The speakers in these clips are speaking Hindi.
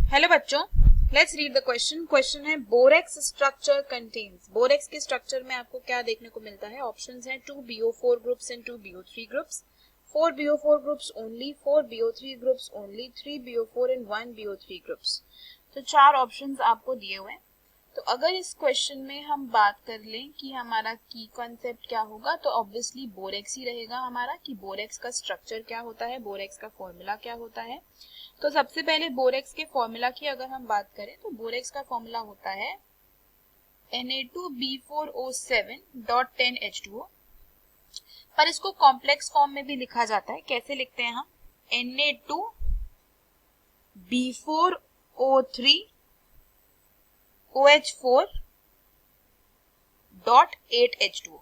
हेलो बच्चों, let's read the question. Question है बोरेक्स स्ट्रक्चर कंटेन्स। बोरेक्स के स्ट्रक्चर में आपको क्या देखने को मिलता है? ऑप्शंस हैं 2 BO4 groups and 2 BO3 groups, 4 BO4 groups only, 4 BO3 groups only, 3 BO4 and 1 BO3 groups. तो चार ऑप्शंस आपको दिए हुए हैं। तो अगर इस क्वेश्चन में हम बात कर लें कि हमारा की कॉन्सेप्ट क्या होगा, तो ऑब्वियसली बोरेक्स ही रहेगा हमारा, कि बोरेक्स का स्ट्रक्चर क्या होता है, बोरेक्स का फॉर्मूला क्या होता है। तो सबसे पहले बोरेक्स के फॉर्मूला की अगर हम बात करें तो बोरेक्स का फॉर्मूला होता है Na2B4O7.10H2O, पर इसको कॉम्प्लेक्स फॉर्म में भी लिखा जाता है। कैसे लिखते हैं हम? Na2B4O3OH4.8H2O।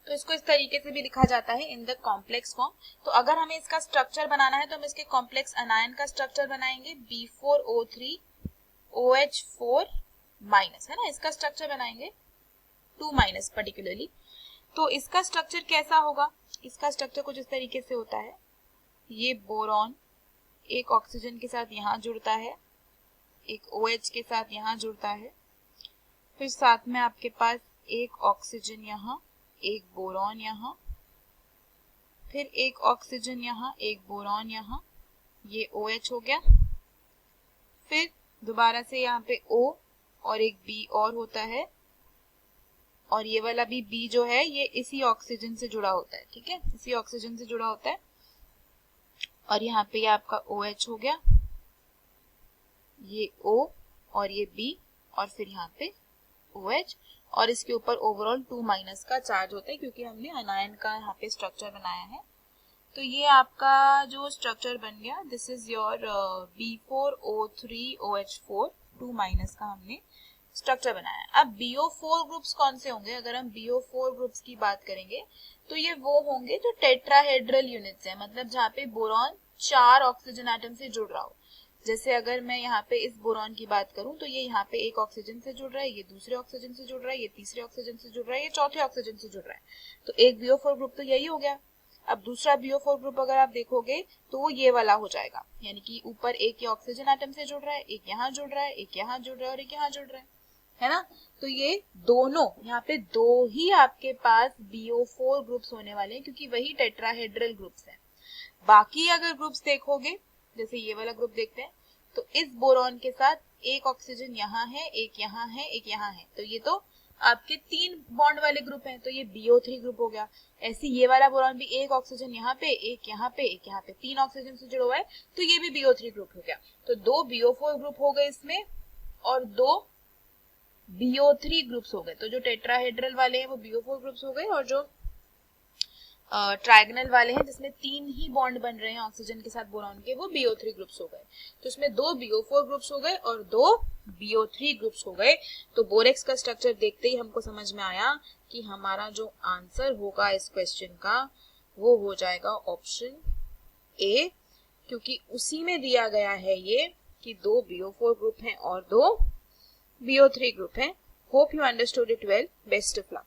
तो इसको इस तरीके से भी लिखा जाता है इन द कॉम्प्लेक्स फॉर्म। तो अगर हमें इसका स्ट्रक्चर बनाना है तो हम इसके कॉम्प्लेक्स अनायन का स्ट्रक्चर बनाएंगे B4O3OH4 माइनस, है ना, इसका स्ट्रक्चर बनाएंगे 2 माइनस पर्टिकुलरली। तो इसका स्ट्रक्चर कैसा होगा? इसका स्ट्रक्चर कुछ इस तरीके से होता है। ये बोरॉन एक ऑक्सीजन के साथ यहाँ जुड़ता है, एक OH के साथ यहाँ जुड़ता है, फिर साथ में आपके पास एक ऑक्सीजन यहाँ, एक बोरॉन यहाँ, फिर एक ऑक्सीजन यहाँ, एक बोरॉन यहाँ, ये OH हो गया। फिर दोबारा से यहाँ पे O और एक B और होता है, और ये वाला भी B जो है ये इसी ऑक्सीजन से जुड़ा होता है, ठीक है, इसी ऑक्सीजन से जुड़ा होता है। और यहाँ पे ये आपका OH हो गया, ये O और ये B, और फिर यहाँ पे OH, और इसके ऊपर ओवरऑल 2 माइनस का चार्ज होता है क्योंकि हमने अनायन का यहाँ पे स्ट्रक्चर बनाया है। तो ये आपका जो स्ट्रक्चर बन गया, this is your B4O3OH4 2 minus का हमने स्ट्रक्चर बनाया। अब BO4 ग्रुप्स कौन से होंगे? अगर हम BO4 ग्रुप्स की बात करेंगे तो ये वो होंगे जो टेट्राहेड्रल यूनिट्स है, मतलब जहाँ पे बोरॉन 4 ऑक्सीजन एटम से जुड़ रहा हो। जैसे अगर मैं यहाँ पे इस बोरॉन की बात करूं तो ये यहाँ पे एक ऑक्सीजन से जुड़ रहा है, ये दूसरे ऑक्सीजन से जुड़ रहा है, ये तीसरे ऑक्सीजन से जुड़ रहा है, ये चौथे ऑक्सीजन से जुड़ रहा है। तो एक BO4 ग्रुप तो यही हो गया। अब दूसरा BO4 ग्रुप अगर आप देखोगे तो वो ये वाला हो जाएगा, यानी कि ऊपर एक ये ऑक्सीजन एटम से जुड़ रहा है, एक यहाँ जुड़ रहा है, एक यहाँ जुड़ रहा है और एक यहाँ जुड़ रहा है ना। तो ये दोनों यहाँ पे दो ही आपके पास BO4 ग्रुप्स होने वाले हैं क्योंकि वही टेट्राहेड्रल ग्रुप्स हैं। बाकी अगर ग्रुप्स देखोगे, जैसे ये वाला ग्रुप देखते हैं, तो इस बोरॉन के साथ एक ऑक्सीजन यहाँ है, एक यहाँ है, एक यहाँ है, तो ये तो आपके 3 बॉन्ड वाले ग्रुप हैं, तो ये BO3 ग्रुप हो गया। ऐसे ये वाला बोरॉन भी एक ऑक्सीजन यहाँ पे, एक यहाँ पे, एक यहाँ पे, 3 ऑक्सीजन से जुड़ा हुआ है, तो ये भी BO3 ग्रुप हो गया। तो 2 BO4 ग्रुप हो गए इसमें और 2 BO3 ग्रुप्स हो गए। तो जो टेट्राहेड्रल वाले हैं वो BO4 ग्रुप्स हो गए, और जो ट्रायगोनल वाले हैं जिसमें 3 ही बॉन्ड बन रहे हैं ऑक्सीजन के साथ बोरॉन के, वो BO3 ग्रुप्स हो गए। तो इसमें 2 BO4 ग्रुप्स हो गए और 2 BO3 ग्रुप्स हो गए। तो बोरेक्स का स्ट्रक्चर देखते ही हमको समझ में आया कि हमारा जो आंसर होगा इस क्वेश्चन का वो हो जाएगा ऑप्शन ए, क्योंकि उसी में दिया गया है ये कि 2 BO4 ग्रुप हैं और 2 BO3 ग्रुप हैं। Hope you understood it well. Best of luck.